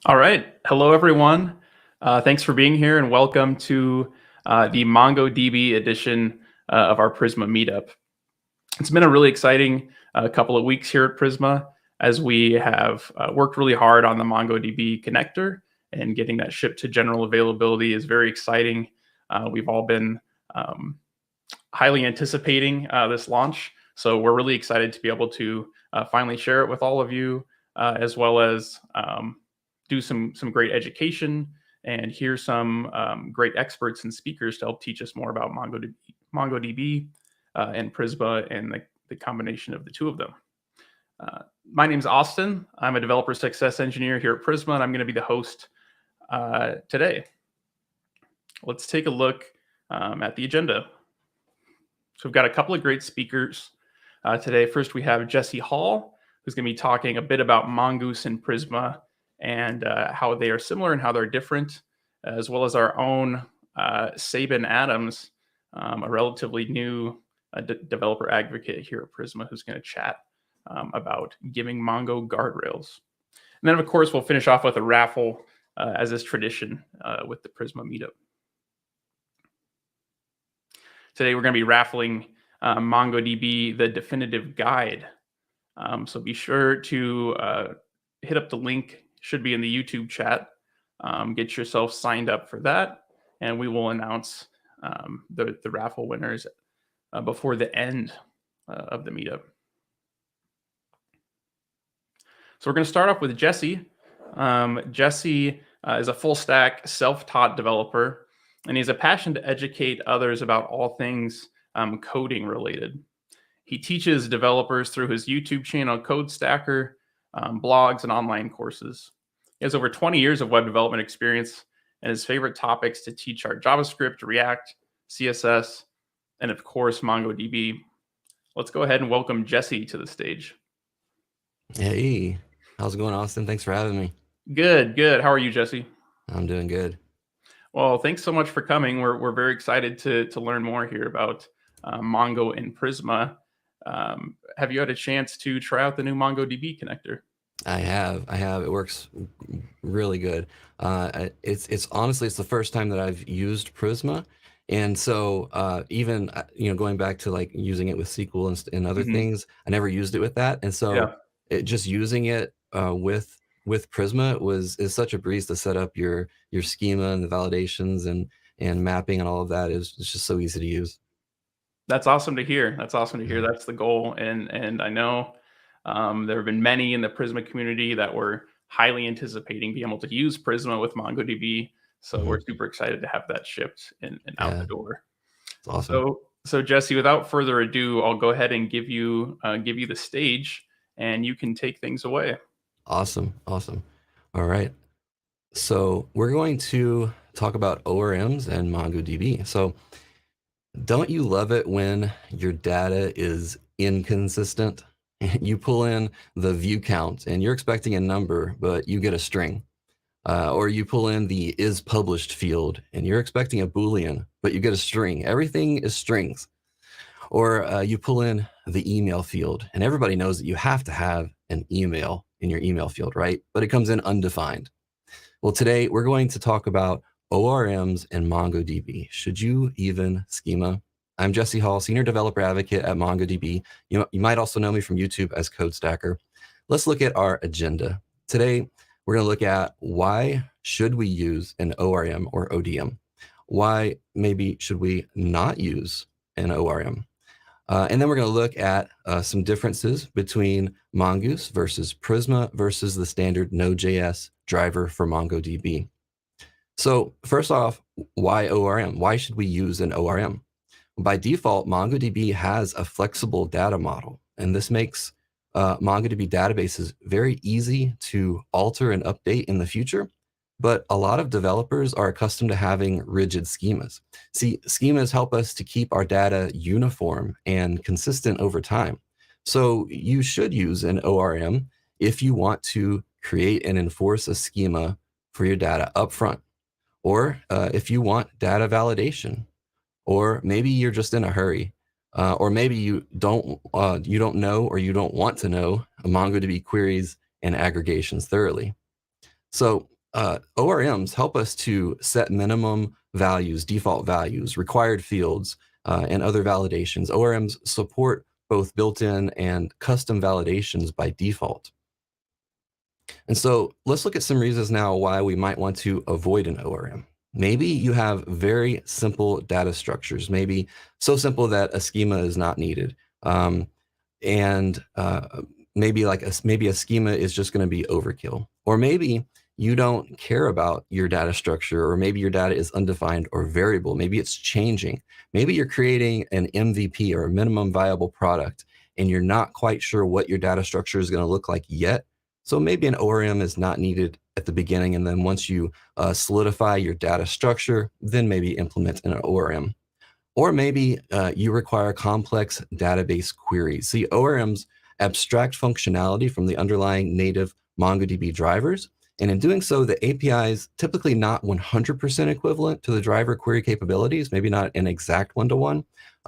All right. Hello, everyone. Thanks for being here and welcome to the MongoDB edition of our Prisma Meetup. It's been a really exciting couple of weeks here at Prisma as we have worked really hard on the MongoDB connector, and getting that shipped to general availability is very exciting. We've all been highly anticipating this launch, so we're really excited to be able to finally share it with all of you, as well as do some great education and hear some great experts and speakers to help teach us more about MongoDB and Prisma and the combination of the two of them. My name is Austin. I'm a developer success engineer here at Prisma, and I'm going to be the host today. Let's take a look at the agenda. So we've got a couple of great speakers today. First, we have Jesse Hall, who's going to be talking a bit about Mongoose and Prisma and how they are similar and how they're different, as well as our own Sabin Adams, a relatively new developer advocate here at Prisma, who's going to chat about giving Mongo guardrails. And then, of course, we'll finish off with a raffle, as is tradition with the Prisma Meetup. Today, we're going to be raffling MongoDB, the definitive guide. So be sure to hit up the link, should be in the YouTube chat. Get yourself signed up for that, and we will announce the raffle winners before the end of the meetup. So we're going to start off with Jesse. Jesse is a full stack self-taught developer, and he has a passion to educate others about all things coding related. He teaches developers through his YouTube channel, Code Stacker, blogs, and online courses. He has over 20 years of web development experience, and his favorite topics to teach are JavaScript, React, CSS, and of course, MongoDB. Let's go ahead and welcome Jesse to the stage. Hey, how's it going, Austin? Thanks for having me. Good, good. How are you, Jesse? I'm doing good. Well, thanks so much for coming. We're very excited to learn more here about Mongo and Prisma. Have you had a chance to try out the new MongoDB connector? I have. It works really good. It's honestly, it's the first time that I've used Prisma. And so even, going back to like using it with SQL and other things, I never used it with that. And so just using it with Prisma is such a breeze to set up your schema and the validations and mapping and all of that. It's just so easy to use. That's awesome to hear. That's awesome to hear. That's the goal. And I know there have been many in the Prisma community that were highly anticipating being able to use Prisma with MongoDB. So we're super excited to have that shipped and out the door. It's awesome. So Jesse, without further ado, I'll go ahead and give you the stage, and you can take things away. Awesome. All right. So we're going to talk about ORMs and MongoDB. So don't you love it when your data is inconsistent? You pull in the view count and you're expecting a number, but you get a string. Or you pull in the is published field and you're expecting a Boolean, but you get a string. Everything is strings. Or you pull in the email field, and everybody knows that you have to have an email in your email field, right? But it comes in undefined. Well, today we're going to talk about ORMs and MongoDB. Should you even schema? I'm Jesse Hall, Senior Developer Advocate at MongoDB. You might also know me from YouTube as Code Stacker. Let's look at our agenda. Today, we're going to look at why should we use an ORM or ODM? Why maybe should we not use an ORM? And then we're going to look at some differences between Mongoose versus Prisma versus the standard Node.js driver for MongoDB. So first off, why ORM? Why should we use an ORM? By default, MongoDB has a flexible data model, and this makes MongoDB databases very easy to alter and update in the future. But a lot of developers are accustomed to having rigid schemas. See, schemas help us to keep our data uniform and consistent over time. So you should use an ORM if you want to create and enforce a schema for your data upfront, or if you want data validation, or maybe you're just in a hurry, or maybe you don't know or you don't want to know MongoDB queries and aggregations thoroughly. So ORMs help us to set minimum values, default values, required fields, and other validations. ORMs support both built-in and custom validations by default. And so let's look at some reasons now why we might want to avoid an ORM. Maybe you have very simple data structures, maybe so simple that a schema is not needed. And maybe a schema is just going to be overkill. Or maybe you don't care about your data structure, or maybe your data is undefined or variable. Maybe it's changing. Maybe you're creating an MVP, or a minimum viable product, and you're not quite sure what your data structure is going to look like yet. So maybe an ORM is not needed at the beginning, and then once you solidify your data structure, then maybe implement an ORM. Or maybe you require complex database queries. See, ORMs abstract functionality from the underlying native MongoDB drivers, and in doing so, the API is typically not 100% equivalent to the driver query capabilities, maybe not an exact one-to-one.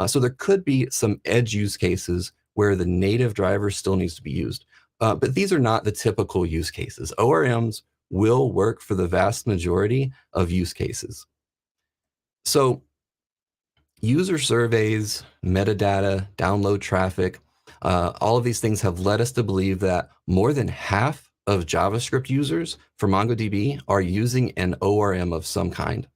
So there could be some edge use cases where the native driver still needs to be used. But these are not the typical use cases. ORMs will work for the vast majority of use cases. So user surveys, metadata, download traffic, all of these things have led us to believe that more than half of JavaScript users for MongoDB are using an ORM of some kind.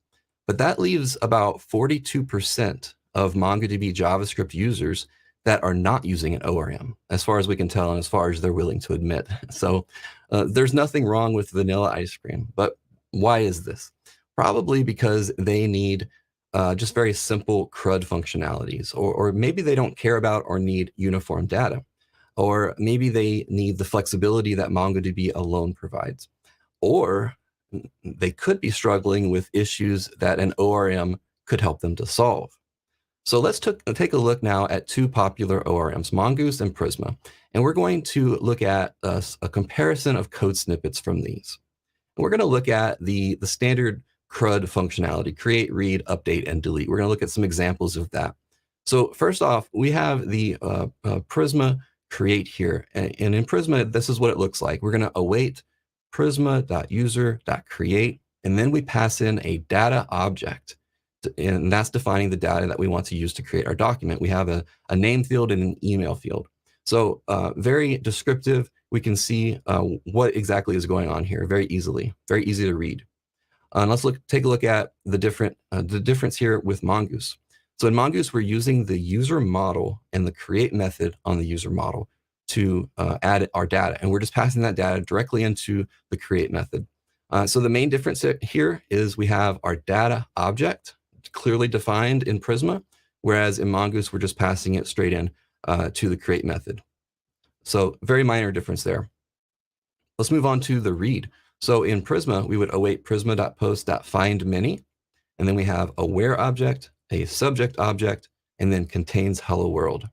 But that leaves about 42% of MongoDB JavaScript users that are not using an ORM, as far as we can tell and as far as they're willing to admit. So there's nothing wrong with vanilla ice cream. But why is this? Probably because they need just very simple CRUD functionalities, or maybe they don't care about or need uniform data, or maybe they need the flexibility that MongoDB alone provides, or they could be struggling with issues that an ORM could help them to solve. So let's take a look now at two popular ORMs, Mongoose and Prisma, and we're going to look at a comparison of code snippets from these. And we're going to look at the standard CRUD functionality, create, read, update, and delete. We're going to look at some examples of that. So first off, we have the Prisma create here. And in Prisma, this is what it looks like. We're going to await prisma.user.create, and then we pass in a data object. And that's defining the data that we want to use to create our document. We have a name field and an email field. So very descriptive. We can see what exactly is going on here very easily, very easy to read. And let's take a look at the difference here with Mongoose. So in Mongoose, we're using the user model and the create method on the user model to add our data. And we're just passing that data directly into the create method. So the main difference here is we have our data object clearly defined in Prisma, whereas in Mongoose, we're just passing it straight in to the create method. So very minor difference there. Let's move on to the read. So in Prisma, we would await prisma.post.findMany, and then we have a where object, a subject object, and then contains hello world.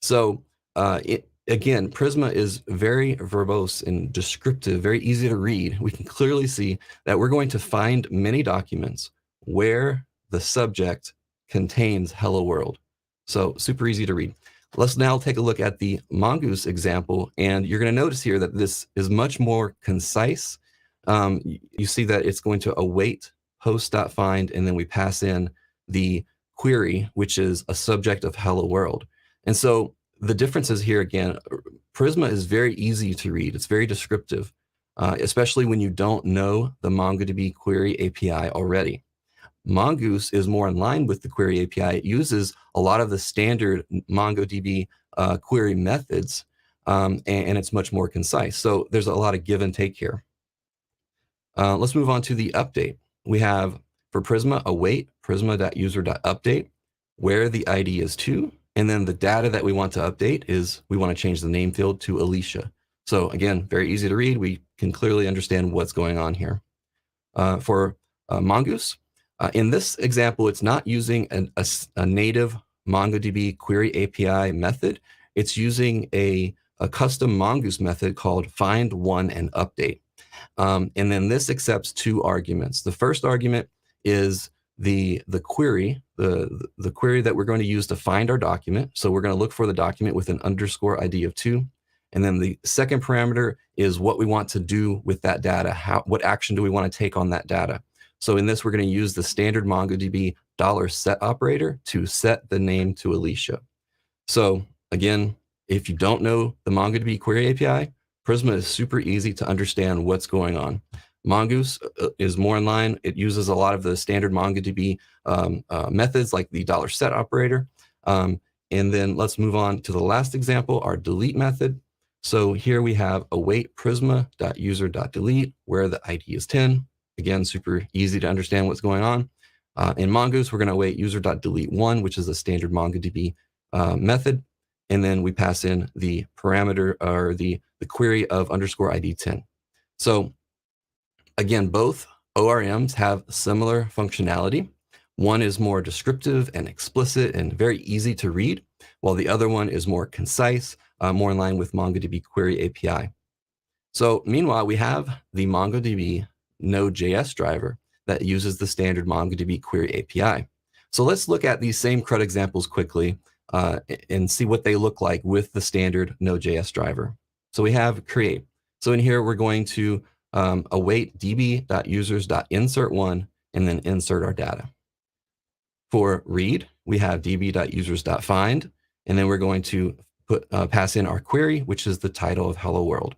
So again, Prisma is very verbose and descriptive, very easy to read. We can clearly see that we're going to find many documents where the subject contains hello world. So super easy to read. Let's now take a look at the Mongoose example, and you're going to notice here that this is much more concise. You see that it's going to await post.find, and then we pass in the query, which is a subject of hello world. And so the differences here, again, Prisma is very easy to read. It's very descriptive, especially when you don't know the MongoDB query API already. Mongoose is more in line with the query API. It uses a lot of the standard MongoDB query methods, and it's much more concise. So there's a lot of give and take here. Let's move on to the update. We have for Prisma, await prisma.user.update, where the ID is 2, and then the data that we want to update is we want to change the name field to Alicia. So again, very easy to read. We can clearly understand what's going on here. For Mongoose, in this example, it's not using a native MongoDB query API method. It's using a custom Mongoose method called find, one, and update. And then this accepts 2 arguments. The first argument is the query, the query that we're going to use to find our document. So we're going to look for the document with an underscore ID of 2. And then the second parameter is what we want to do with that data. What action do we want to take on that data? So in this, we're going to use the standard MongoDB $set operator to set the name to Alicia. So again, if you don't know the MongoDB query API, Prisma is super easy to understand what's going on. Mongoose is more in line. It uses a lot of the standard MongoDB methods like the $set operator. And then let's move on to the last example, our delete method. So here we have await prisma.user.delete, where the ID is 10. Again, super easy to understand what's going on. In Mongoose, we're going to await user.delete1, which is a standard MongoDB method. And then we pass in the parameter or the query of underscore ID 10. So again, both ORMs have similar functionality. One is more descriptive and explicit and very easy to read, while the other one is more concise, more in line with MongoDB Query API. So meanwhile, we have the MongoDB Node.js driver that uses the standard MongoDB Query API. So let's look at these same CRUD examples quickly and see what they look like with the standard Node.js driver. So we have create. So in here, we're going to await db.users.insert1 and then insert our data. For read, we have db.users.find, and then we're going to pass in our query, which is the title of Hello World.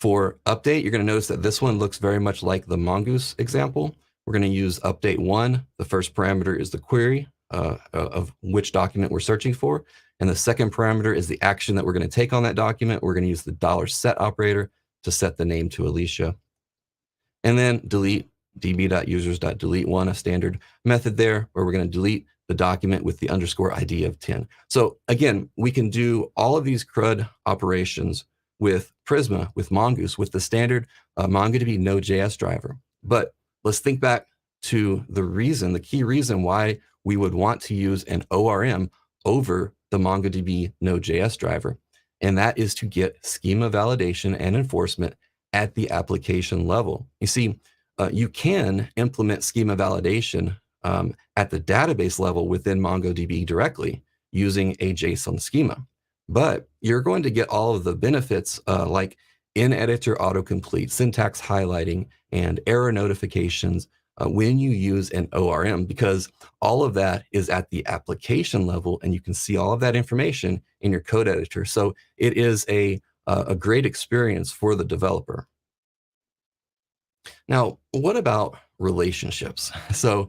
For update, you're going to notice that this one looks very much like the Mongoose example. We're going to use update 1. The first parameter is the query of which document we're searching for. And the second parameter is the action that we're going to take on that document. We're going to use the $set operator to set the name to Alicia. And then delete db.users.delete1, a standard method there, where we're going to delete the document with the underscore ID of 10. So again, we can do all of these CRUD operations with Prisma, with Mongoose, with the standard MongoDB Node.js driver. But let's think back to the key reason why we would want to use an ORM over the MongoDB Node.js driver. And that is to get schema validation and enforcement at the application level. You see, you can implement schema validation at the database level within MongoDB directly using a JSON schema. But you're going to get all of the benefits like in-editor autocomplete, syntax highlighting, and error notifications when you use an ORM, because all of that is at the application level, and you can see all of that information in your code editor. So it is a great experience for the developer. Now, what about relationships? So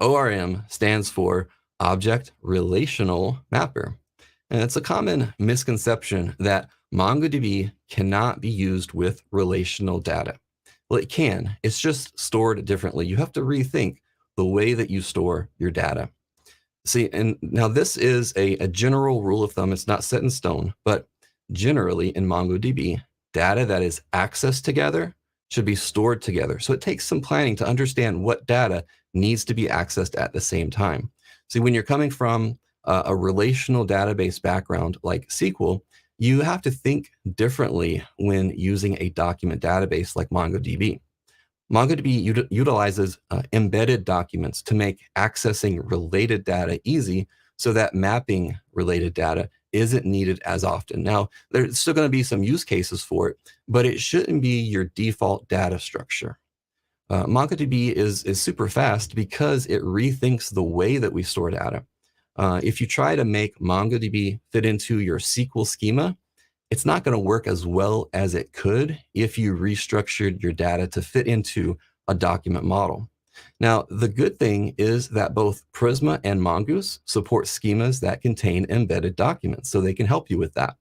ORM stands for Object Relational Mapper. And it's a common misconception that MongoDB cannot be used with relational data. Well, it can. It's just stored differently. You have to rethink the way that you store your data. See, and now this is a general rule of thumb. It's not set in stone, but generally in MongoDB, data that is accessed together should be stored together. So it takes some planning to understand what data needs to be accessed at the same time. See, when you're coming from a relational database background like SQL, you have to think differently when using a document database like MongoDB. MongoDB utilizes embedded documents to make accessing related data easy so that mapping related data isn't needed as often. Now, there's still going to be some use cases for it, but it shouldn't be your default data structure. MongoDB is super fast because it rethinks the way that we store data. If you try to make MongoDB fit into your SQL schema, it's not going to work as well as it could if you restructured your data to fit into a document model. Now, the good thing is that both Prisma and Mongoose support schemas that contain embedded documents, so they can help you with that.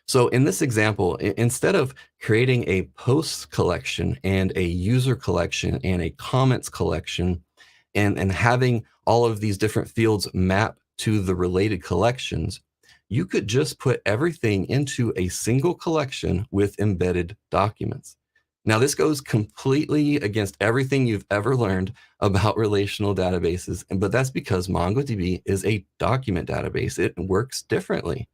So in this example, instead of creating a posts collection and a user collection and a comments collection and having all of these different fields map to the related collections, you could just put everything into a single collection with embedded documents. Now, this goes completely against everything you've ever learned about relational databases, but that's because MongoDB is a document database. It works differently.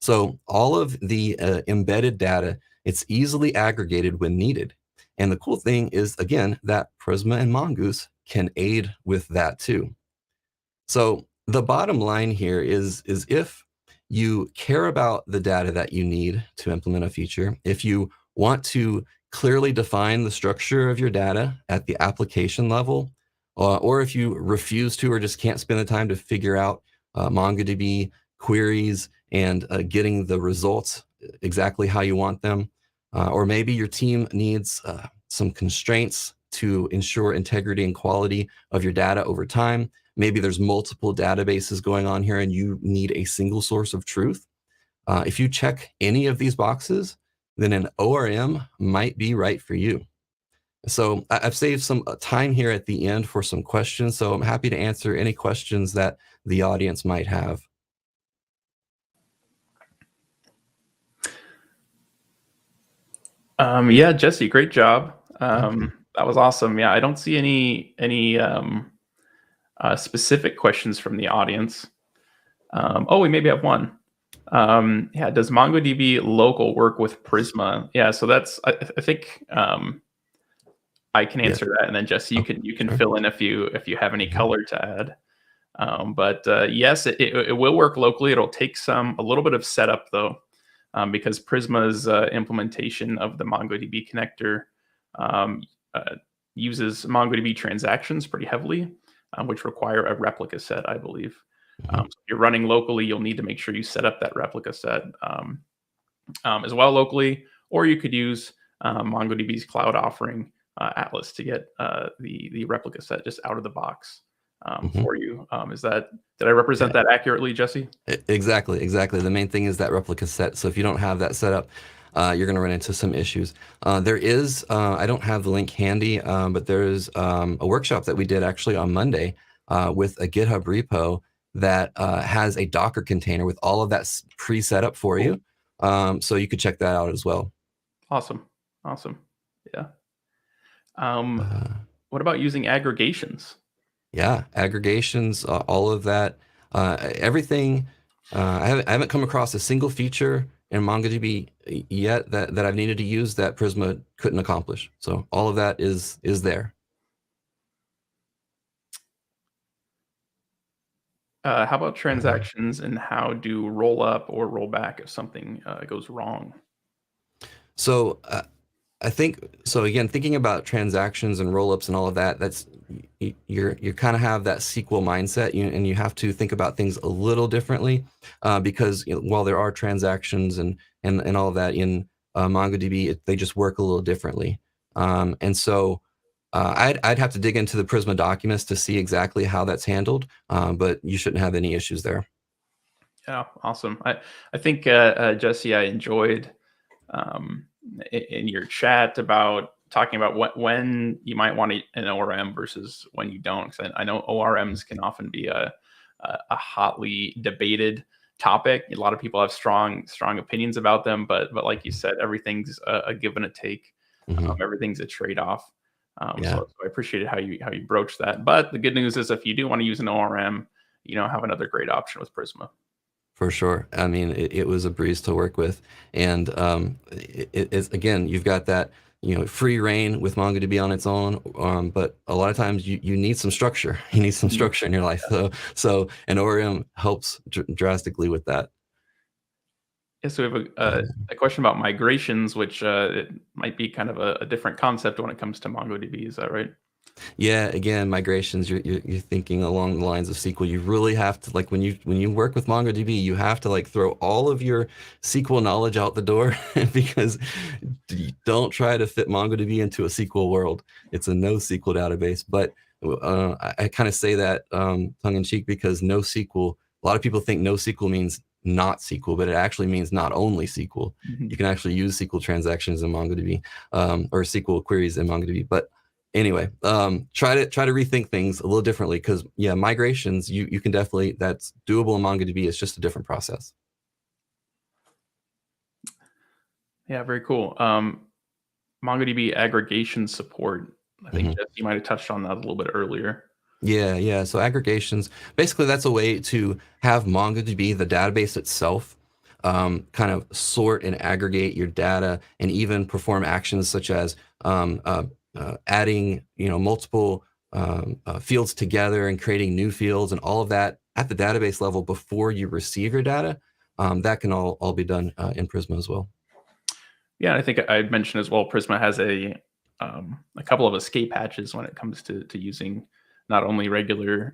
So all of the embedded data, it's easily aggregated when needed. And the cool thing is, again, that Prisma and Mongoose can aid with that too. So the bottom line here is if you care about the data that you need to implement a feature, if you want to clearly define the structure of your data at the application level, or if you refuse to or just can't spend the time to figure out MongoDB queries and getting the results exactly how you want them, or maybe your team needs some constraints to ensure integrity and quality of your data over time. Maybe there's multiple databases going on here and you need a single source of truth. If you check any of these boxes, then an ORM might be right for you. So I've saved some time here at the end for some questions, so I'm happy to answer any questions that the audience might have. Yeah, Jesse, great job. That was awesome. Yeah, I don't see any specific questions from the audience. Oh, we maybe have one. Yeah, does MongoDB local work with Prisma? Yeah, so that's I think I can answer that, and then Jesse, you can fill in if you have any color to add. But yes, it will work locally. It'll take a little bit of setup though, because Prisma's implementation of the MongoDB connector uses MongoDB transactions pretty heavily, which require a replica set, I believe. So if you're running locally, you'll need to make sure you set up that replica set as well locally, or you could use MongoDB's cloud offering, Atlas, to get the replica set just out of the box for you. Did I represent that accurately, Jesse? Exactly. The main thing is that replica set. So if you don't have that set up, you're going to run into some issues. There is, I don't have the link handy, but there is a workshop that we did actually on Monday with a GitHub repo that has a Docker container with all of that pre-set up for you. So you could check that out as well. Awesome. Yeah. What about using aggregations? Yeah, aggregations, all of that, everything. I haven't come across a single feature in MongoDB yet that I've needed to use that Prisma couldn't accomplish. So all of that is there. How about transactions, and how do roll up or roll back if something goes wrong? So I think, so again, thinking about transactions and rollups and all of that, that's you kind of have that SQL mindset, and you have to think about things a little differently because while there are transactions and all of that in MongoDB, they just work a little differently. And so I'd have to dig into the Prisma documents to see exactly how that's handled, but you shouldn't have any issues there. Yeah, awesome. I think Jesse, I enjoyed in your chat about talking about when you might want an ORM versus when you don't. Because I know ORMs can often be a hotly debated topic. A lot of people have strong opinions about them, but like you said, everything's a give and a take. Everything's a trade-off. So I appreciated how you broached that. But the good news is, if you do want to use an ORM, have another great option with Prisma. For sure. I mean, it was a breeze to work with, and it's, again, you've got that free reign with MongoDB on its own, but a lot of times you need some structure. You need some structure in your life. So an ORM helps drastically with that. Yeah, so we have a question about migrations, which it might be kind of a different concept when it comes to MongoDB. Is that right? Yeah, again, migrations, you're thinking along the lines of SQL. You really have to, like, when you work with MongoDB, you have to throw all of your SQL knowledge out the door because you don't try to fit MongoDB into a SQL world. It's a NoSQL database, but I kind of say that tongue in cheek because NoSQL, a lot of people think NoSQL means not SQL, but it actually means not only SQL. You can actually use SQL transactions in MongoDB or SQL queries in MongoDB, but anyway, try to rethink things a little differently because migrations, you can definitely, that's doable in MongoDB. It's just a different process. Yeah, very cool. MongoDB aggregation support. I think Jesse might have touched on that a little bit earlier. Yeah. So aggregations, basically that's a way to have MongoDB, the database itself, kind of sort and aggregate your data and even perform actions such as adding multiple fields together and creating new fields and all of that at the database level before you receive your data. that can all be done in Prisma as well. Yeah, I think I'd mentioned as well, Prisma has a couple of escape hatches when it comes to using not only regular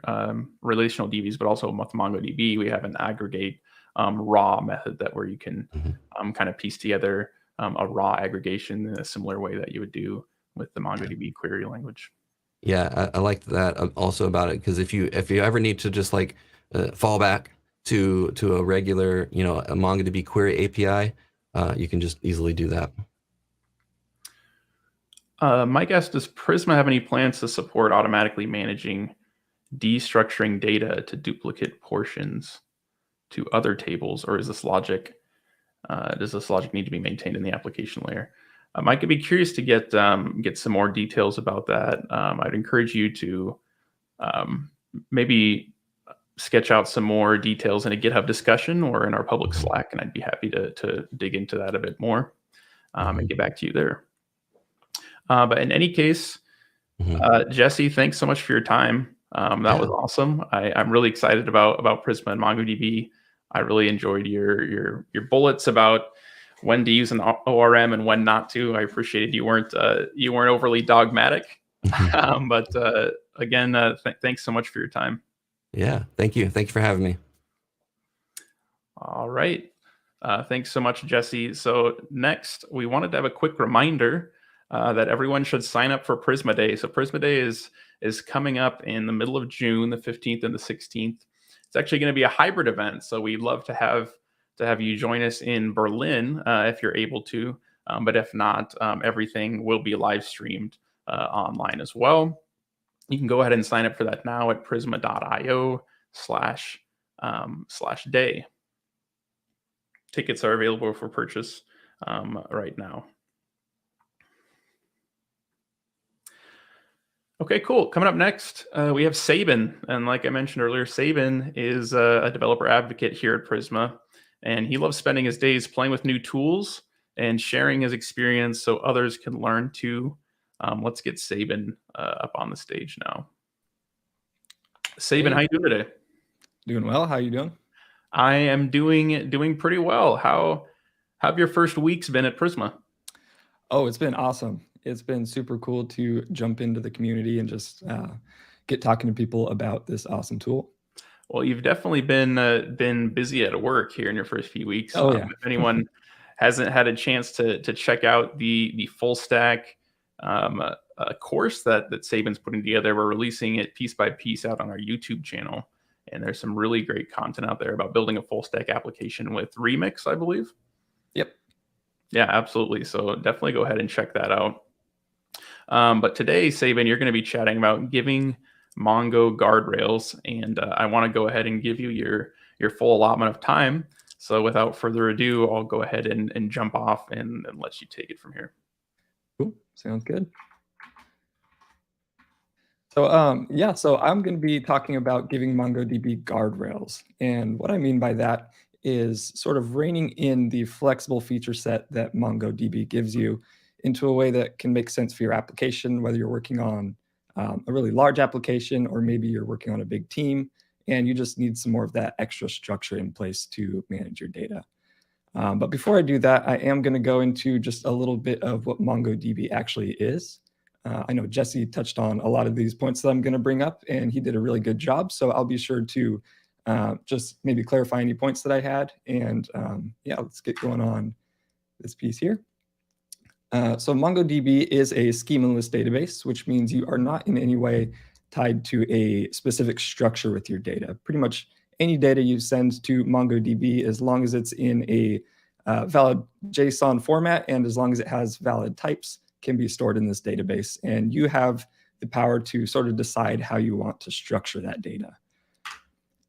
relational DBs, but also with MongoDB. We have an aggregate raw method where you can kind of piece together a raw aggregation in a similar way that you would do with the MongoDB query language. Yeah, I liked that also about it, because if you ever need to just like fall back to a regular, a MongoDB query API, you can just easily do that. Mike asked, does Prisma have any plans to support automatically managing destructuring data to duplicate portions to other tables, or is this logic? Does this logic need to be maintained in the application layer? Mike, I'd be curious to get some more details about that. I'd encourage you to maybe sketch out some more details in a GitHub discussion or in our public Slack, and I'd be happy to dig into that a bit more and get back to you there. But in any case, Jesse, thanks so much for your time. That was awesome. I'm really excited about Prisma and MongoDB. I really enjoyed your bullets about when to use an ORM and when not to. I appreciated you weren't overly dogmatic. But again, thanks so much for your time. Yeah, thank you. Thank you for having me. All right. Thanks so much, Jesse. So next, we wanted to have a quick reminder that everyone should sign up for Prisma Day. So Prisma Day is coming up in the middle of June, the 15th and the 16th. It's actually going to be a hybrid event, so we'd love to have you join us in Berlin if you're able to. But if not, everything will be live streamed online as well. You can go ahead and sign up for that now at prisma.io/day. Tickets are available for purchase right now. Okay, cool. Coming up next, we have Sabin. And like I mentioned earlier, Sabin is a developer advocate here at Prisma. And he loves spending his days playing with new tools and sharing his experience so others can learn too. Let's get Sabin up on the stage now. Sabin, Hey. how you doing today? Doing well. How you doing? I am doing pretty well. How have your first weeks been at Prisma? Oh, it's been awesome. It's been super cool to jump into the community and just get talking to people about this awesome tool. Well, you've definitely been busy at work here in your first few weeks. Oh, yeah. If anyone hasn't had a chance to check out the full stack course that Sabin's putting together, we're releasing it piece by piece out on our YouTube channel. And there's some really great content out there about building a full stack application with Remix, I believe. Yep. Yeah, absolutely. So definitely go ahead and check that out. But today, Sabin, you're going to be chatting about giving Mongo guardrails, and I want to go ahead and give you your full allotment of time. So without further ado, I'll go ahead and jump off and let you take it from here. Cool. Sounds good. So yeah, so I'm going to be talking about giving MongoDB guardrails. And what I mean by that is sort of reining in the flexible feature set that MongoDB gives you into a way that can make sense for your application, whether you're working on a really large application or maybe you're working on a big team and you just need some more of that extra structure in place to manage your data. But before I do that, I am going to go into just a little bit of what MongoDB actually is. I know Jesse touched on a lot of these points that I'm going to bring up, and he did a really good job. So I'll be sure to just maybe clarify any points that I had. And yeah, let's get going on this piece here. So MongoDB is a schemaless database, which means you are not in any way tied to a specific structure with your data. Pretty much any data you send to MongoDB, as long as it's in a valid JSON format and as long as it has valid types, can be stored in this database. And you have the power to sort of decide how you want to structure that data.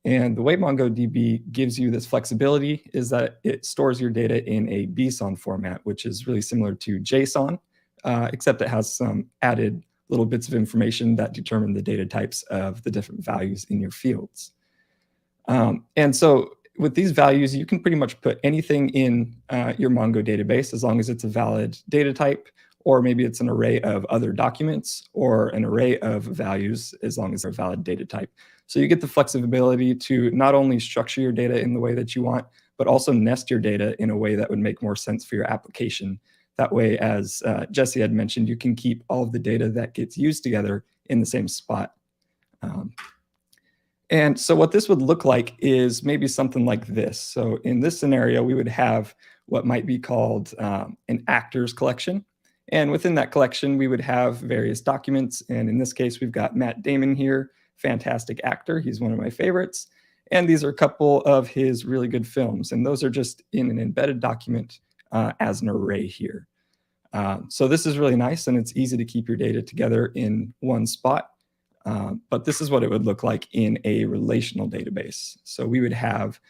And the way MongoDB gives you this flexibility is that it stores your data in a BSON format, which is really similar to JSON, except it has some added little bits of information that determine the data types of the different values in your fields. And so with these values, you can pretty much put anything in your Mongo database as long as it's a valid data type, or maybe it's an array of other documents or an array of values as long as they're a valid data type. So you get the flexibility to not only structure your data in the way that you want, but also nest your data in a way that would make more sense for your application. That way, as Jesse had mentioned, you can keep all of the data that gets used together in the same spot. And so what this would look like is maybe something like this. So in this scenario, we would have what might be called an actors collection. And within that collection, we would have various documents. And in this case, we've got Matt Damon here, fantastic actor. He's one of my favorites. And these are a couple of his really good films. And those are just in an embedded document as an array here. So this is really nice, and it's easy to keep your data together in one spot. But this is what it would look like in a relational database. So we would have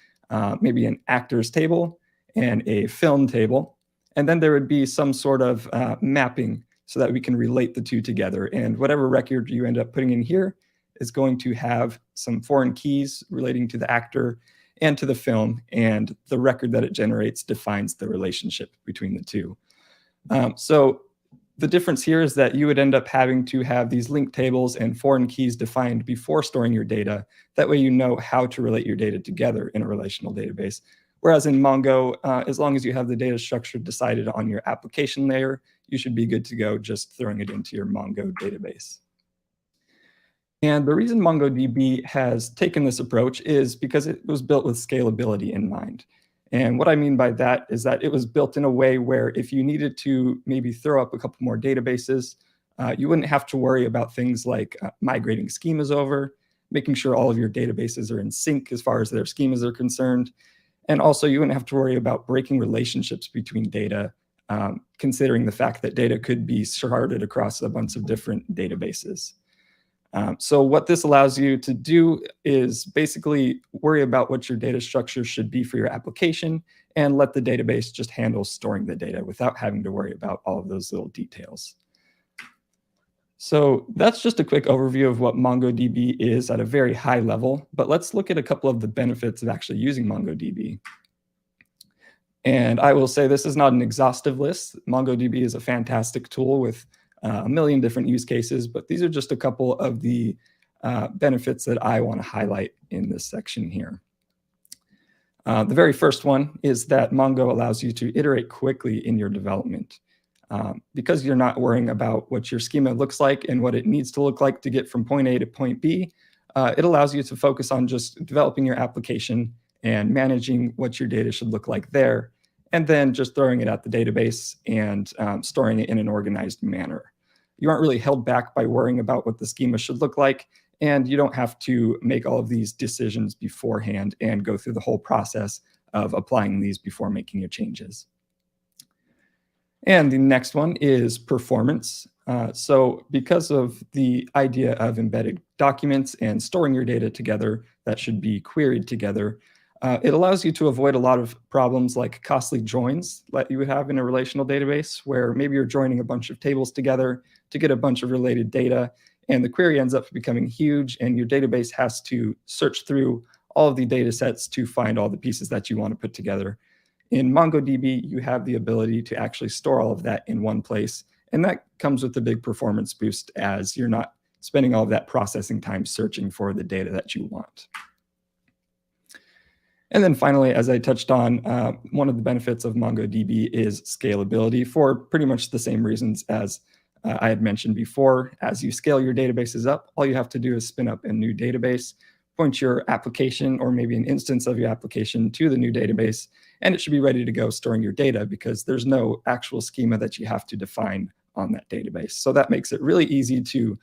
maybe an actors table and a film table. And then there would be some sort of mapping so that we can relate the two together. And whatever record you end up putting in here is going to have some foreign keys relating to the actor and to the film. And the record that it generates defines the relationship between the two. So the difference here is that you would end up having to have these linked tables and foreign keys defined before storing your data. That way you know how to relate your data together in a relational database. Whereas in Mongo, as long as you have the data structure decided on your application layer, you should be good to go just throwing it into your Mongo database. And the reason MongoDB has taken this approach is because it was built with scalability in mind. And what I mean by that is that it was built in a way where if you needed to maybe throw up a couple more databases, you wouldn't have to worry about things like migrating schemas over, making sure all of your databases are in sync as far as their schemas are concerned. And also you wouldn't have to worry about breaking relationships between data, considering the fact that data could be sharded across a bunch of different databases. So what this allows you to do is basically worry about what your data structure should be for your application and let the database just handle storing the data without having to worry about all of those little details. So that's just a quick overview of what MongoDB is at a very high level, but let's look at a couple of the benefits of actually using MongoDB. And I will say this is not an exhaustive list. MongoDB is a fantastic tool with a million different use cases, but these are just a couple of the benefits that I want to highlight in this section here. The very first one is that Mongo allows you to iterate quickly in your development. Because you're not worrying about what your schema looks like and what it needs to look like to get from point A to point B, it allows you to focus on just developing your application and managing what your data should look like there, and then just throwing it at the database and storing it in an organized manner. You aren't really held back by worrying about what the schema should look like, and you don't have to make all of these decisions beforehand and go through the whole process of applying these before making your changes. And the next one is performance. So because of the idea of embedded documents and storing your data together that should be queried together, it allows you to avoid a lot of problems like costly joins that you would have in a relational database, where maybe you're joining a bunch of tables together to get a bunch of related data, and the query ends up becoming huge, and your database has to search through all of the data sets to find all the pieces that you want to put together. In MongoDB, you have the ability to actually store all of that in one place, and that comes with a big performance boost as you're not spending all of that processing time searching for the data that you want. And then finally, as I touched on, one of the benefits of MongoDB is scalability for pretty much the same reasons as I had mentioned before. As you scale your databases up, all you have to do is spin up a new database, point your application or maybe an instance of your application to the new database, and it should be ready to go storing your data because there's no actual schema that you have to define on that database. So that makes it really easy to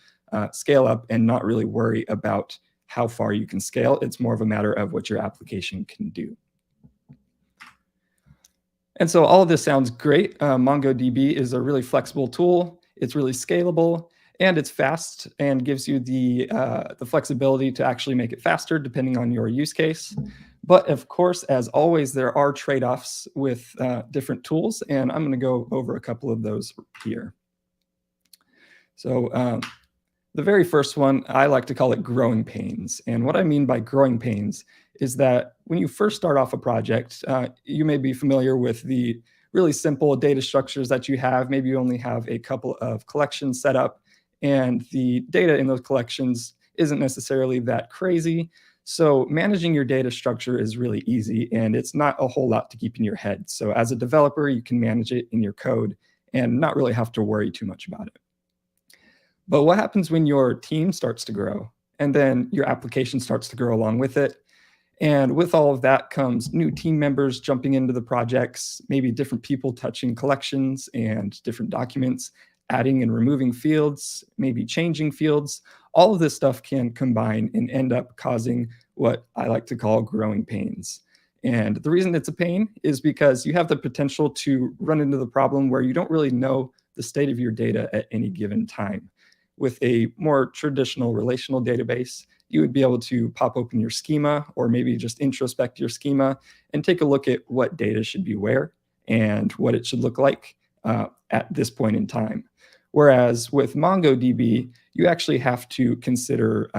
scale up and not really worry about how far you can scale. It's more of a matter of what your application can do. And so all of this sounds great. MongoDB is a really flexible tool. It's really scalable, and it's fast and gives you the flexibility to actually make it faster depending on your use case. But of course, as always, there are trade-offs with different tools, and I'm going to go over a couple of those here. So the very first one, I like to call it growing pains. And what I mean by growing pains is that when you first start off a project, you may be familiar with the really simple data structures that you have. Maybe you only have a couple of collections set up, and the data in those collections isn't necessarily that crazy. So managing your data structure is really easy, and it's not a whole lot to keep in your head. So as a developer, you can manage it in your code and not really have to worry too much about it. But what happens when your team starts to grow and then your application starts to grow along with it? And with all of that comes new team members jumping into the projects, maybe different people touching collections and different documents, adding and removing fields, maybe changing fields. All of this stuff can combine and end up causing what I like to call growing pains. And the reason it's a pain is because you have the potential to run into the problem where you don't really know the state of your data at any given time. With a more traditional relational database, you would be able to pop open your schema or maybe just introspect your schema and take a look at what data should be where and what it should look like at this point in time. Whereas with MongoDB, you actually have to consider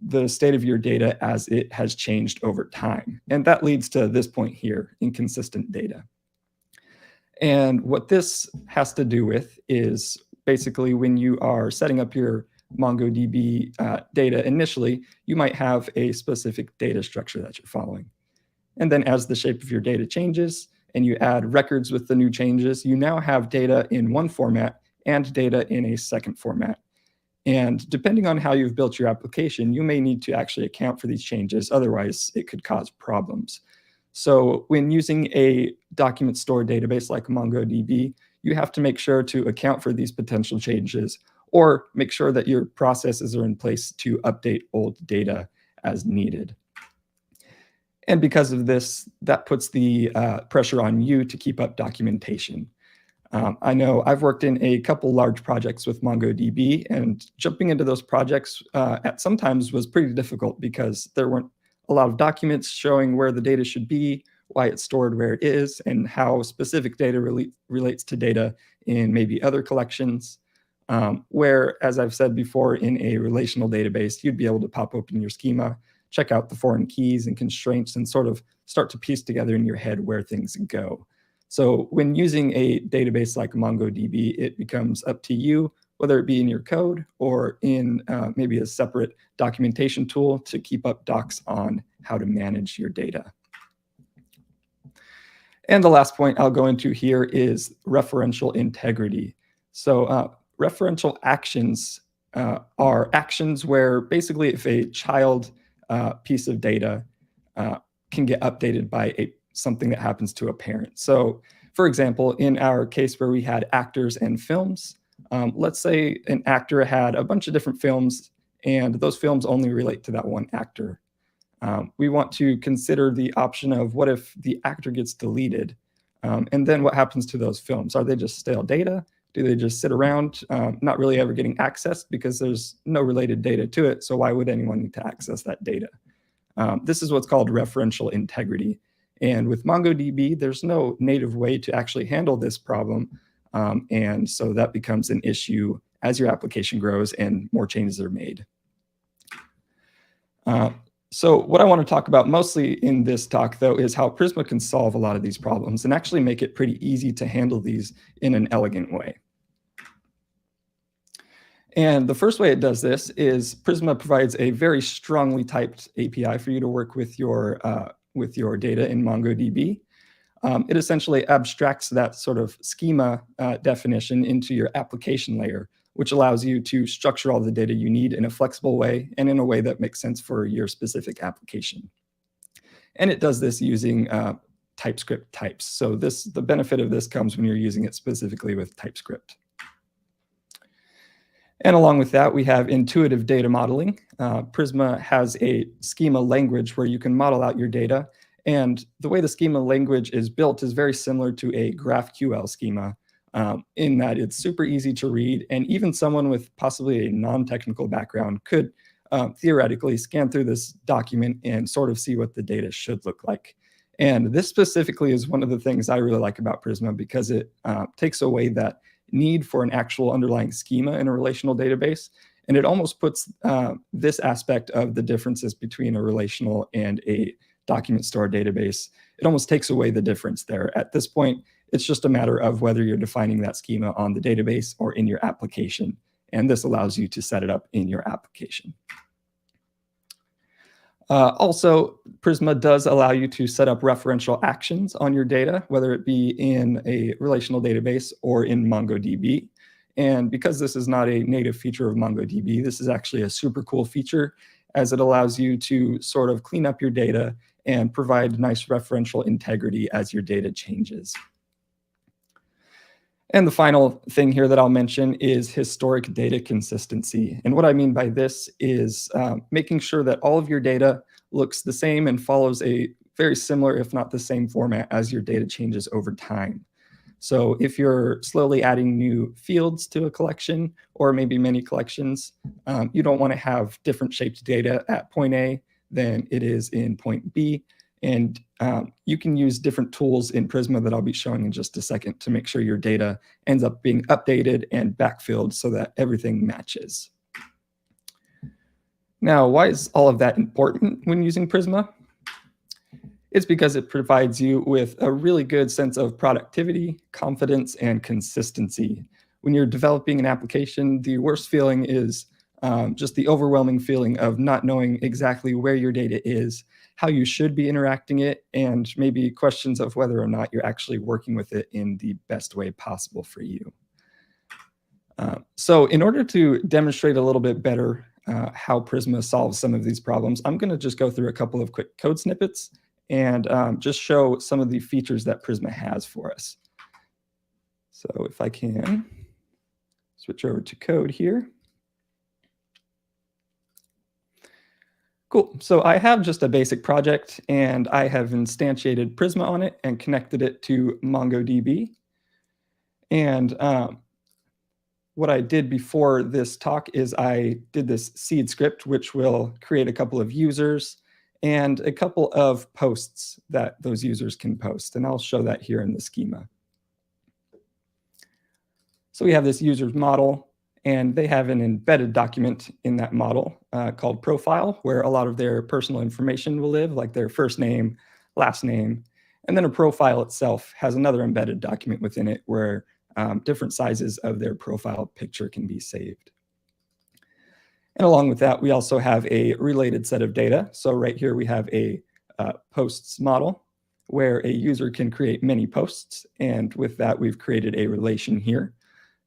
the state of your data as it has changed over time. And that leads to this point here, inconsistent data. And what this has to do with is basically when you are setting up your MongoDB data initially, you might have a specific data structure that you're following. And then as the shape of your data changes and you add records with the new changes, you now have data in one format and data in a second format. And depending on how you've built your application, you may need to actually account for these changes. Otherwise, it could cause problems. So when using a document store database like MongoDB, you have to make sure to account for these potential changes or make sure that your processes are in place to update old data as needed. And because of this, that puts the pressure on you to keep up documentation. I know I've worked in a couple large projects with MongoDB, and jumping into those projects at sometimes was pretty difficult because there weren't a lot of documents showing where the data should be, why it's stored where it is, and how specific data relates to data in maybe other collections. Where, as I've said before, in a relational database, you'd be able to pop open your schema, check out the foreign keys and constraints, and sort of start to piece together in your head where things go. So when using a database like MongoDB, it becomes up to you, whether it be in your code or in maybe a separate documentation tool to keep up docs on how to manage your data. And the last point I'll go into here is referential integrity. So referential actions are actions where basically if a child piece of data can get updated by something that happens to a parent. So for example, in our case where we had actors and films, let's say an actor had a bunch of different films and those films only relate to that one actor. We want to consider the option of what if the actor gets deleted, and then what happens to those films? Are they just stale data? Do they just sit around not really ever getting accessed because there's no related data to it? So why would anyone need to access that data? This is what's called referential integrity. And with MongoDB, there's no native way to actually handle this problem. And so that becomes an issue as your application grows and more changes are made. So what I want to talk about mostly in this talk, though, is how Prisma can solve a lot of these problems and actually make it pretty easy to handle these in an elegant way. And the first way it does this is Prisma provides a very strongly typed API for you to work with your data in MongoDB. It essentially abstracts that sort of schema definition into your application layer, which allows you to structure all the data you need in a flexible way and in a way that makes sense for your specific application. And it does this using TypeScript types. So the benefit of this comes when you're using it specifically with TypeScript. And along with that, we have intuitive data modeling. Prisma has a schema language where you can model out your data. And the way the schema language is built is very similar to a GraphQL schema in that it's super easy to read. And even someone with possibly a non-technical background could theoretically scan through this document and sort of see what the data should look like. And this specifically is one of the things I really like about Prisma because it takes away that need for an actual underlying schema in a relational database. And it almost puts this aspect of the differences between a relational and a document store database. It almost takes away the difference there. At this point, it's just a matter of whether you're defining that schema on the database or in your application. And this allows you to set it up in your application. Also, Prisma does allow you to set up referential actions on your data, whether it be in a relational database or in MongoDB. And because this is not a native feature of MongoDB, this is actually a super cool feature, as it allows you to sort of clean up your data and provide nice referential integrity as your data changes. And the final thing here that I'll mention is historic data consistency. And what I mean by this is making sure that all of your data looks the same and follows a very similar, if not the same format as your data changes over time. So if you're slowly adding new fields to a collection, or maybe many collections, you don't want to have different shaped data at point A than it is in point B. And you can use different tools in Prisma that I'll be showing in just a second to make sure your data ends up being updated and backfilled so that everything matches. Now, why is all of that important when using Prisma? It's because it provides you with a really good sense of productivity, confidence, and consistency. When you're developing an application, the worst feeling is just the overwhelming feeling of not knowing exactly where your data is, how you should be interacting it, and maybe questions of whether or not you're actually working with it in the best way possible for you. So in order to demonstrate a little bit better how Prisma solves some of these problems, I'm going to just go through a couple of quick code snippets and just show some of the features that Prisma has for us. So if I can switch over to code here. Cool. So I have just a basic project, and I have instantiated Prisma on it and connected it to MongoDB. And what I did before this talk is I did this seed script, which will create a couple of users and a couple of posts that those users can post. And I'll show that here in the schema. So we have this users model, and they have an embedded document in that model called profile, where a lot of their personal information will live, like their first name, last name. And then a profile itself has another embedded document within it where different sizes of their profile picture can be saved. And along with that, we also have a related set of data. So right here, we have a posts model where a user can create many posts. And with that, we've created a relation here.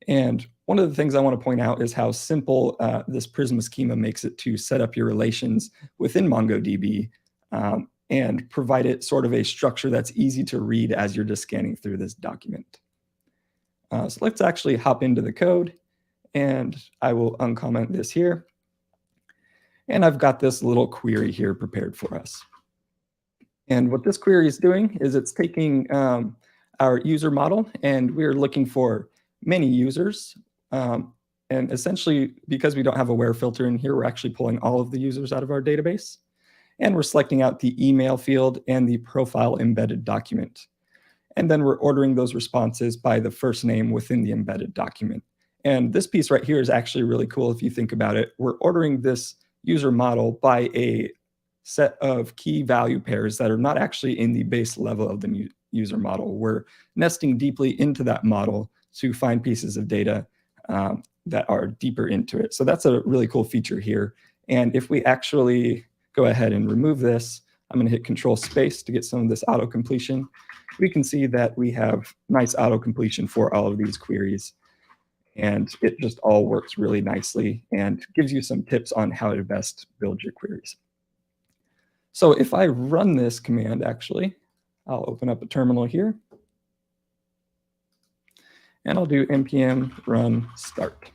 And one of the things I want to point out is how simple this Prisma schema makes it to set up your relations within MongoDB and provide it sort of a structure that's easy to read as you're just scanning through this document. So let's actually hop into the code, and I will uncomment this here. And I've got this little query here prepared for us. And what this query is doing is it's taking our user model, and we're looking for many users. And essentially, because we don't have a where filter in here, we're actually pulling all of the users out of our database. And we're selecting out the email field and the profile embedded document. And then we're ordering those responses by the first name within the embedded document. And this piece right here is actually really cool if you think about it. We're ordering this user model by a set of key value pairs that are not actually in the base level of the user model. We're nesting deeply into that model to find pieces of data that are deeper into it. So that's a really cool feature here. And if we actually go ahead and remove this, I'm going to hit Control Space to get some of this auto completion. We can see that we have nice auto completion for all of these queries. And it just all works really nicely and gives you some tips on how to best build your queries. So if I run this command, actually, I'll open up a terminal here. And I'll do npm run start.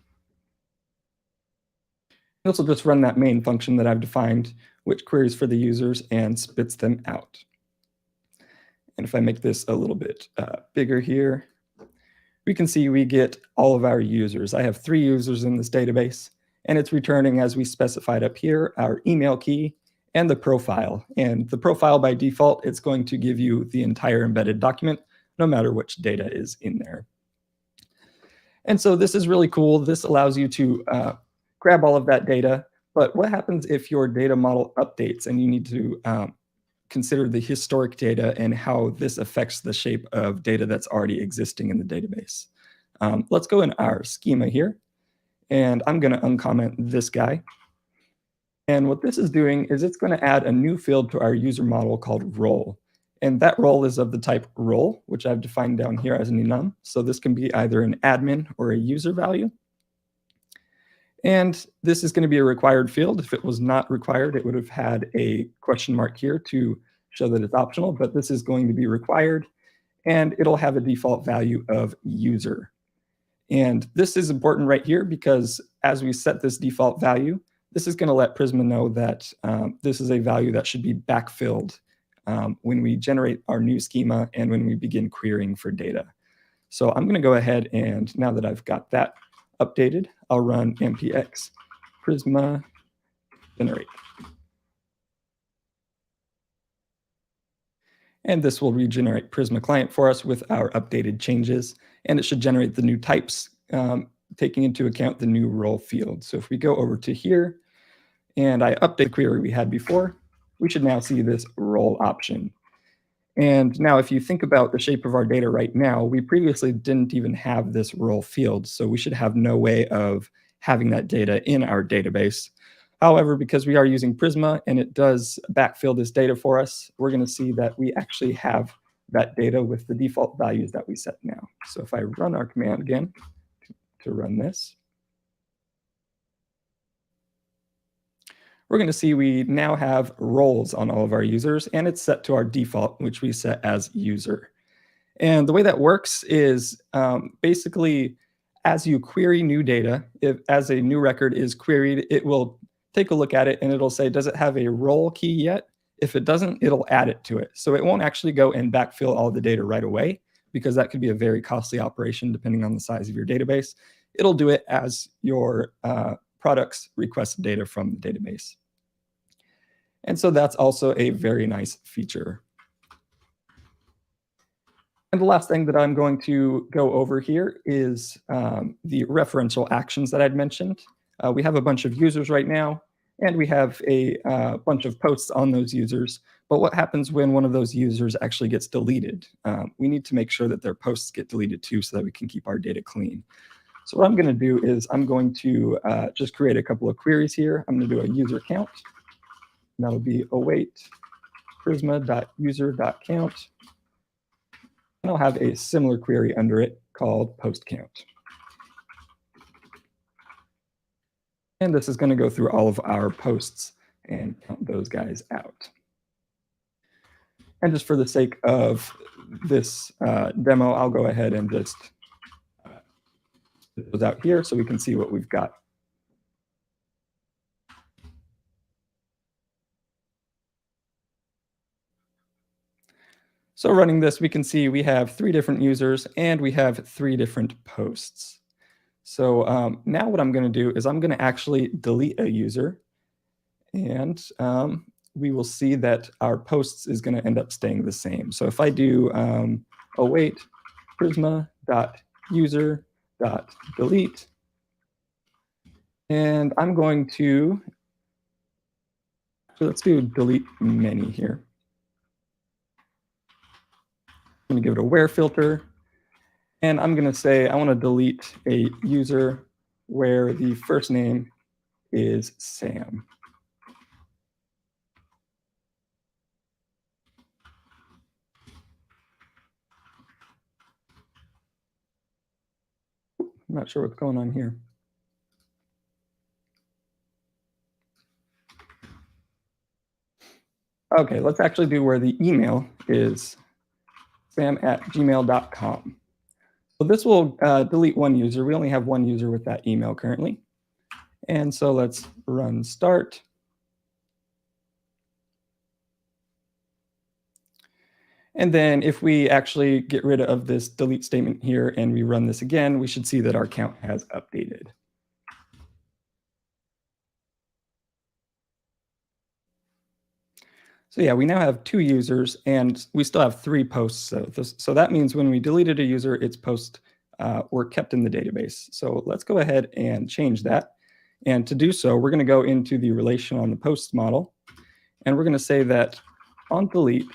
This will just run that main function that I've defined, which queries for the users and spits them out. And if I make this a little bit bigger here, we can see we get all of our users. I have 3 users in this database, and it's returning, as we specified up here, our email key and the profile. And the profile, by default, it's going to give you the entire embedded document, no matter which data is in there. And so this is really cool. This allows you to grab all of that data. But what happens if your data model updates and you need to consider the historic data and how this affects the shape of data that's already existing in the database? Let's go in our schema here. And I'm going to uncomment this guy. And what this is doing is it's going to add a new field to our user model called role. And that role is of the type role, which I've defined down here as an enum. So this can be either an admin or a user value. And this is going to be a required field. If it was not required, it would have had a question mark here to show that it's optional, but this is going to be required, and it'll have a default value of user. And this is important right here because as we set this default value, this is going to let Prisma know that this is a value that should be backfilled when we generate our new schema and when we begin querying for data. So I'm going to go ahead and now that I've got that updated, I'll run npx prisma generate. And this will regenerate Prisma client for us with our updated changes. And it should generate the new types, taking into account the new role field. So if we go over to here and I update the query we had before, we should now see this role option. And now if you think about the shape of our data right now, we previously didn't even have this role field. So we should have no way of having that data in our database. However, because we are using Prisma and it does backfill this data for us, we're going to see that we actually have that data with the default values that we set now. So if I run our command again to run this, we're going to see we now have roles on all of our users, and it's set to our default, which we set as user. And the way that works is basically as you query new data, as a new record is queried, it will take a look at it and it'll say, does it have a role key yet? If it doesn't, it'll add it to it. So it won't actually go and backfill all the data right away, because that could be a very costly operation depending on the size of your database. It'll do it as your products request data from the database. And so that's also a very nice feature. And the last thing that I'm going to go over here is the referential actions that I'd mentioned. We have a bunch of users right now, and we have a bunch of posts on those users. But what happens when one of those users actually gets deleted? We need to make sure that their posts get deleted too, so that we can keep our data clean. So what I'm going to do is I'm going to just create a couple of queries here. I'm going to do a user count. And that'll be await prisma.user.count. And I'll have a similar query under it called post count. And this is going to go through all of our posts and count those guys out. And just for the sake of this demo, I'll go ahead and just put those out here so we can see what we've got. So running this, we can see we have 3 different users and we have 3 different posts. So now what I'm going to do is I'm going to actually delete a user, and we will see that our posts is going to end up staying the same. So if I do await prisma.user.delete, and I'm going to, so let's do delete many here. I'm going to give it a where filter, and I'm going to say I want to delete a user where the first name is Sam. I'm not sure what's going on here. Okay, let's actually do where the email is sam@gmail.com. So this will delete one user. We only have one user with that email currently. And so let's run start. And then if we actually get rid of this delete statement here and we run this again, we should see that our count has updated. So yeah, we now have 2 users and we still have 3 posts. So that means when we deleted a user, its posts were kept in the database. So let's go ahead and change that. And to do so, we're going to go into the relation on the posts model. And we're going to say that on delete,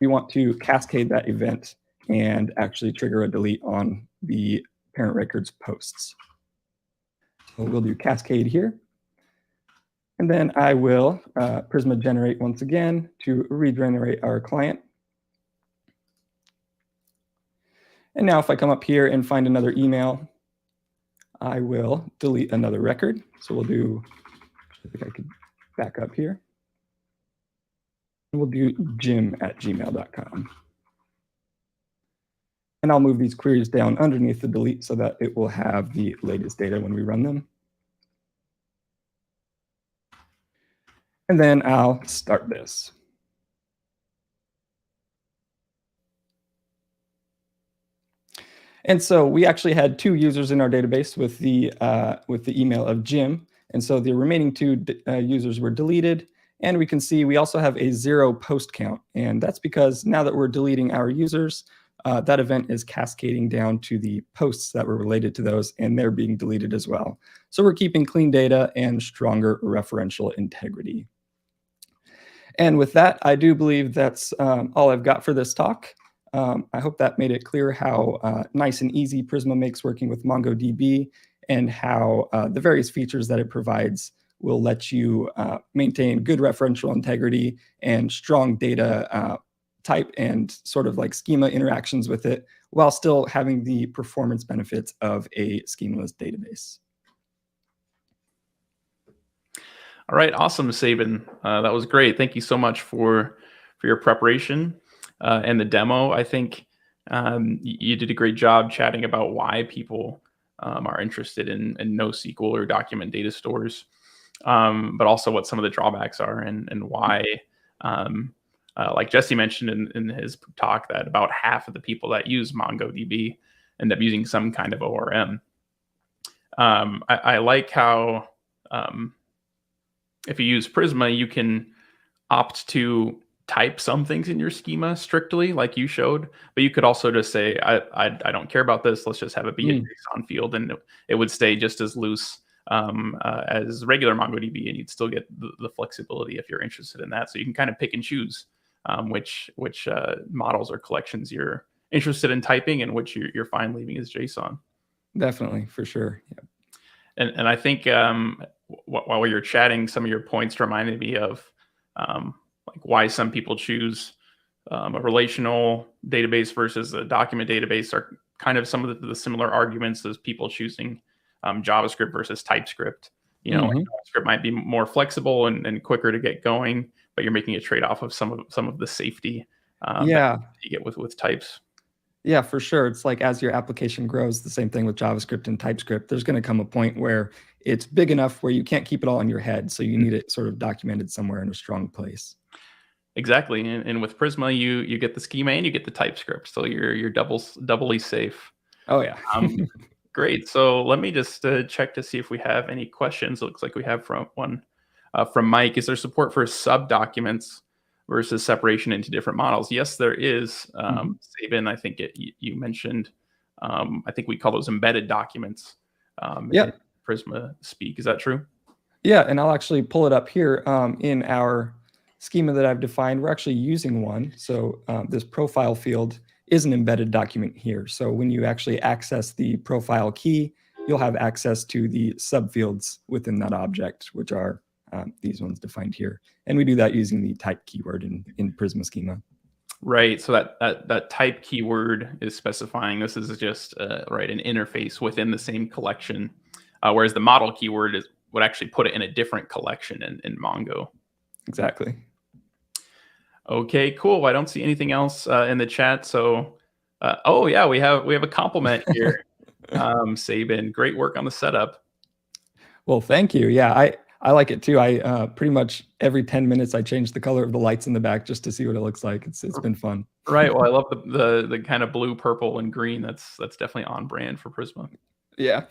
we want to cascade that event and actually trigger a delete on the parent record's posts. So we'll do cascade here. And then I will Prisma generate once again to regenerate our client. And now if I come up here and find another email, I will delete another record. So we'll do, I think I could back up here. And we'll do jim@gmail.com. And I'll move these queries down underneath the delete so that it will have the latest data when we run them. And then I'll start this. And so we actually had 2 users in our database with the email of Jim. And so the remaining 2 users were deleted. And we can see we also have a 0 post count. And that's because now that we're deleting our users, that event is cascading down to the posts that were related to those, and they're being deleted as well. So we're keeping clean data and stronger referential integrity. And with that, I do believe that's all I've got for this talk. I hope that made it clear how nice and easy Prisma makes working with MongoDB, and how the various features that it provides will let you maintain good referential integrity and strong data type and sort of like schema interactions with it, while still having the performance benefits of a schemaless database. All right, awesome, Sabin. That was great. Thank you so much for your preparation and the demo. I think you did a great job chatting about why people are interested in NoSQL or document data stores, but also what some of the drawbacks are, and why, like Jesse mentioned in his talk, that about half of the people that use MongoDB end up using some kind of ORM. I like how if you use Prisma, you can opt to type some things in your schema strictly, like you showed, but you could also just say, I don't care about this. Let's just have it be a JSON field, and it would stay just as loose as regular MongoDB, and you'd still get the flexibility if you're interested in that. So you can kind of pick and choose which models or collections you're interested in typing, and which you're fine leaving as JSON. Definitely, for sure. Yeah. And I think while we were chatting, some of your points reminded me of like why some people choose a relational database versus a document database are kind of some of the similar arguments as people choosing JavaScript versus TypeScript. You know, like JavaScript might be more flexible and quicker to get going, but you're making a trade-off of some of the safety that you get with types. Yeah, for sure. It's like as your application grows, the same thing with JavaScript and TypeScript, there's going to come a point where it's big enough where you can't keep it all in your head. So you need it sort of documented somewhere in a strong place. Exactly. And with Prisma, you get the schema and you get the TypeScript. So you're doubly safe. Oh, yeah. Great. So let me just check to see if we have any questions. It looks like we have one from Mike. Is there support for sub-documents versus separation into different models? Yes, there is. Sabin, I think you mentioned, I think we call those embedded documents in Prisma speak. Is that true? Yeah, and I'll actually pull it up here in our schema that I've defined. We're actually using one. So this profile field is an embedded document here. So when you actually access the profile key, you'll have access to the subfields within that object, which are these ones defined here. And we do that using the type keyword in Prisma schema. Right. So that type keyword is specifying this is just an interface within the same collection, whereas the model keyword would actually put it in a different collection in Mongo. Exactly. Okay, cool. I don't see anything else in the chat. So, oh yeah, we have a compliment here, Sabin. Great work on the setup. Well, thank you. Yeah, I like it too. I pretty much every 10 minutes I change the color of the lights in the back just to see what it looks like. It's been fun. Right. Well, I love the kind of blue, purple, and green. That's definitely on brand for Prisma. Yeah.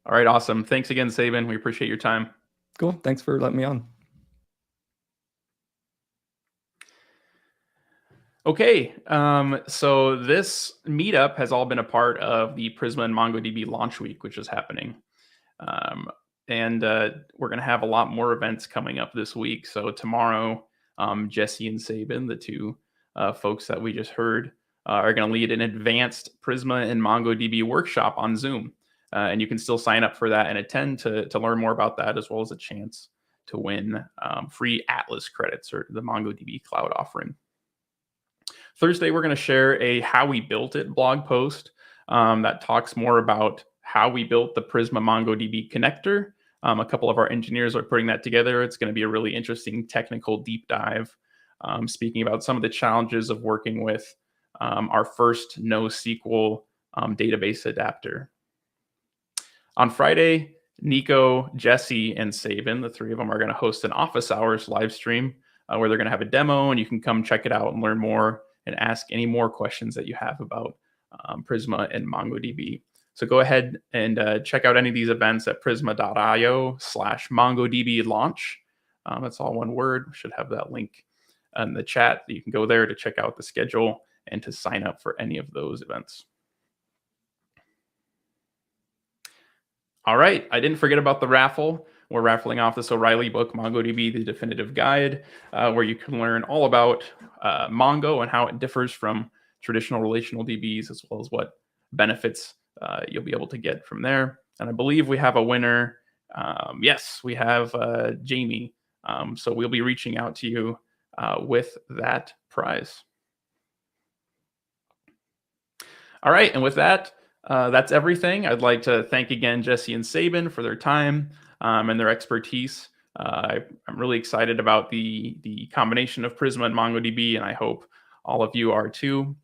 All right. Awesome. Thanks again, Sabin. We appreciate your time. Cool. Thanks for letting me on. Okay, so this meetup has all been a part of the Prisma and MongoDB launch week, which is happening. And we're going to have a lot more events coming up this week. So tomorrow, Jesse and Sabin, the two folks that we just heard, are going to lead an advanced Prisma and MongoDB workshop on Zoom. and you can still sign up for that and attend to learn more about that, as well as a chance to win free Atlas credits, or the MongoDB cloud offering. Thursday, we're going to share a How We Built It blog post that talks more about how we built the Prisma MongoDB connector. A couple of our engineers are putting that together. It's going to be a really interesting technical deep dive, speaking about some of the challenges of working with our first NoSQL database adapter. On Friday, Nico, Jesse, and Sabin, the three of them, are going to host an office hours live stream where they're going to have a demo, and you can come check it out and learn more and ask any more questions that you have about Prisma and MongoDB. So go ahead and check out any of these events at prisma.io/MongoDB launch. That's all one word. Should have that link in the chat. You can go there to check out the schedule and to sign up for any of those events. All right, I didn't forget about the raffle. We're raffling off this O'Reilly book, MongoDB, the Definitive Guide, where you can learn all about Mongo and how it differs from traditional relational DBs, as well as what benefits you'll be able to get from there. And I believe we have a winner. Yes, we have Jamie. So we'll be reaching out to you with that prize. All right, and with that, that's everything. I'd like to thank again Jesse and Sabin for their time and their expertise. I'm really excited about the combination of Prisma and MongoDB, and I hope all of you are too.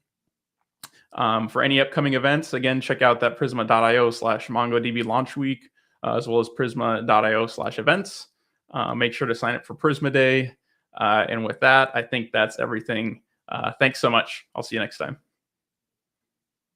For any upcoming events, again, check out that prisma.io/MongoDB launch week, as well as prisma.io/events. Make sure to sign up for Prisma Day. And with that, I think that's everything. Thanks so much. I'll see you next time.